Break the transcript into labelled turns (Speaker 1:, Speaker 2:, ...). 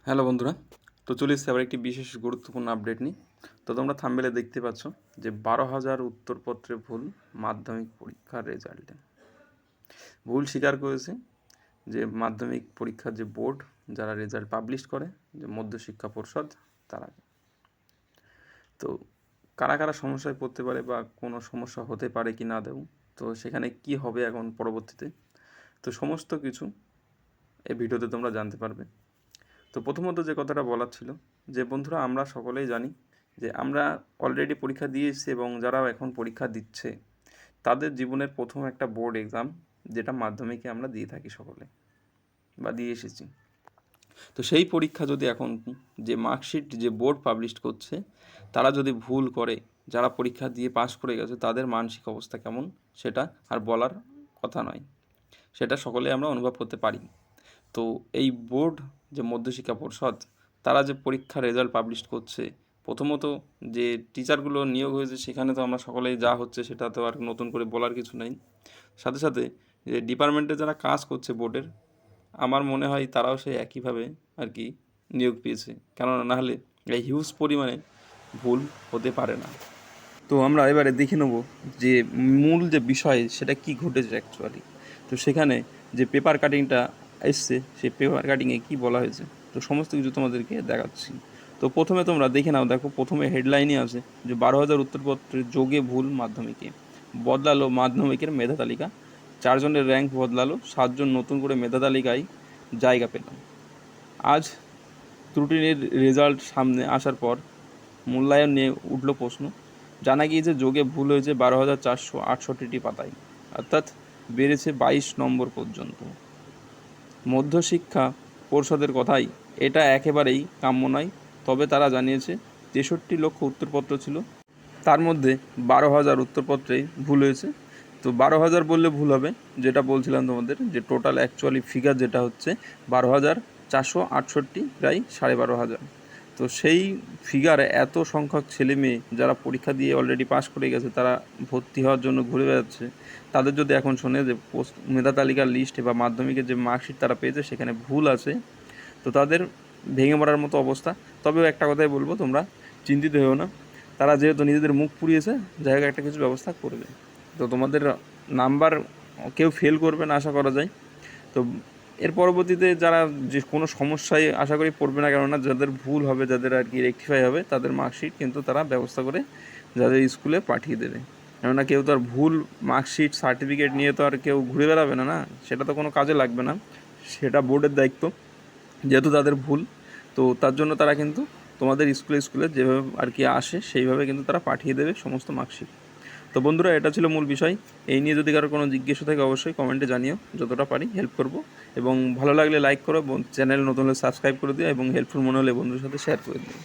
Speaker 1: Hello বন্ধুরা, তো চলে এসেছি আবার একটি বিশেষ গুরুত্বপূর্ণ আপডেট নিয়ে। তো তোমরা থাম্বনেলে দেখতে পাচ্ছ যে 12,000 উত্তরপত্রে ভুল মাধ্যমিক পরীক্ষার রেজাল্টে। ভুল স্বীকার করেছে যে মাধ্যমিক পরীক্ষার যে বোর্ড যারা রেজাল্ট পাবলিশ করে, যে মধ্যশিক্ষা পর্ষদ, তারা। তো কারা কারা সমস্যায় পড়তে পারে বা কোনো সমস্যা হতে পারে কি না দেব, তো সেখানে কি হবে এখন পরবর্তীতে, তো সমস্ত কিছু এই ভিডিওতে তোমরা জানতে পারবে। তো প্রথমত যে কথাটা বলার ছিল, যে বন্ধুরা আমরা সকলেই জানি যে আমরা অলরেডি পরীক্ষা দিয়ে এসেছি এবং যারা এখন পরীক্ষা দিচ্ছে তাদের জীবনের প্রথম একটা বোর্ড এক্সাম, যেটা মাধ্যমিকে আমরা দিয়ে থাকি সকলে বা দিয়ে এসেছি। তো সেই পরীক্ষা যদি এখন যে মার্কশিট যে বোর্ড পাবলিশ করছে তারা যদি ভুল করে, যারা পরীক্ষা দিয়ে পাস করে গেছে তাদের মানসিক অবস্থা কেমন সেটা আর বলার কথা নয়, সেটা সকলে আমরা অনুভব করতে পারি। তো এই বোর্ড যে মধ্যশিক্ষা পর্ষদ, তারা যে পরীক্ষার রেজাল্ট পাবলিশ করছে, প্রথমত যে টিচারগুলো নিয়োগ হয়েছে সেখানে তো আমরা সকলেই যা হচ্ছে সেটা তো আর নতুন করে বলার কিছু নেই। সাথে সাথে যে ডিপার্টমেন্টে যারা কাজ করছে বোর্ডের, আমার মনে হয় তারাও সেই একইভাবে আর কি নিয়োগ পেয়েছে, কেননা না হলে এই হিউজ পরিমাণে ভুল হতে পারে না। তো আমরা এবারে দেখে নেব যে মূল যে বিষয় সেটা কি ঘটেছে অ্যাকচুয়ালি। তো সেখানে যে পেপার কাটিংটা এসছে, সেই পেপার কাটিংয়ে কী বলা হয়েছে, তো সমস্ত কিছু তোমাদেরকে দেখাচ্ছি। তো প্রথমে তোমরা দেখে নাও, দেখো প্রথমে হেডলাইনই আছে যে 12,000 উত্তরপত্রের যোগে ভুল মাধ্যমিকে, বদলালো মাধ্যমিকের মেধা তালিকা, 4 জনের র্যাঙ্ক বদলালো, 7 জন নতুন করে মেধা তালিকায় জায়গা পেল। আজ ত্রুটির রেজাল্ট সামনে আসার পর মূল্যায়ন নিয়ে উঠল প্রশ্ন। জানা গিয়েছে যোগে ভুল হয়েছে 12,468টি পাতায়, অর্থাৎ বেড়েছে 22 নম্বর পর্যন্ত। মধ্যশিক্ষা পর্ষদের কথাই এটা একেবারেই কাম্য নয়, তবে তারা জানিয়েছে 63 লক্ষ উত্তরপত্র ছিল, তার মধ্যে 12,000 উত্তরপত্রেই ভুল হয়েছে। তো 12,000 বললে ভুল হবে, যেটা বলছিলাম তোমাদের যে টোটাল অ্যাকচুয়ালি ফিগার যেটা হচ্ছে 12,468, প্রায় 12,500। তো সেই ফিগারে এত সংখ্যক ছেলে মেয়ে যারা পরীক্ষা দিয়ে অলরেডি পাস করে গেছে, তারা ভর্তি হওয়ার জন্য ঘুরে বেড়াচ্ছে, তাদের যদি এখন শোনে যে মেধা তালিকার লিস্টে বা মাধ্যমিকের যে মার্কশিট তারা পেয়েছে সেখানে ভুল আছে, তো তাদের ভেঙে মরার মতো অবস্থা। তবেও একটা কথাই বলবো, তোমরা চিন্তিত হও না, তারা যেহেতু নিজেদের মুখ পুড়িয়েছে, যাই হোক একটা কিছু ব্যবস্থা করবে। তো তোমাদের নাম্বার কেউ ফেল করবে না আশা করা যায়। তো এর পরবর্তীতে যারা যে কোনো সমস্যায় আশা করি পড়বে না, কেননা যাদের ভুল হবে, যাদের আর কি রেকটিফাই হবে, তাদের মার্কশিট কিন্তু তারা ব্যবস্থা করে যাদের স্কুলে পাঠিয়ে দেবে। কেননা কেউ তো আর ভুল মার্কশিট সার্টিফিকেট নিয়ে তো আর কেউ ঘুরে বেড়াবে না, সেটা তো কোনো কাজে লাগবে না, সেটা বোর্ডের দায়িত্ব, যেহেতু তাদের ভুল। তো তার জন্য তারা কিন্তু তোমাদের স্কুলে যেভাবে আর কি আসে সেইভাবে কিন্তু তারা পাঠিয়ে দেবে সমস্ত মার্কশিট। তো বন্ধুরা, এটা ছিল মূল বিষয়। এই নিয়ে যদি কারো কোনো জিজ্ঞাসা থাকে অবশ্যই কমেন্টে জানিও, যতটা পারি হেল্প করব। এবং ভালো লাগলে লাইক করো, চ্যানেল নতুন হলে সাবস্ক্রাইব করে দিও, এবং হেল্পফুল মনে হলে বন্ধুদের সাথে শেয়ার করে দিও।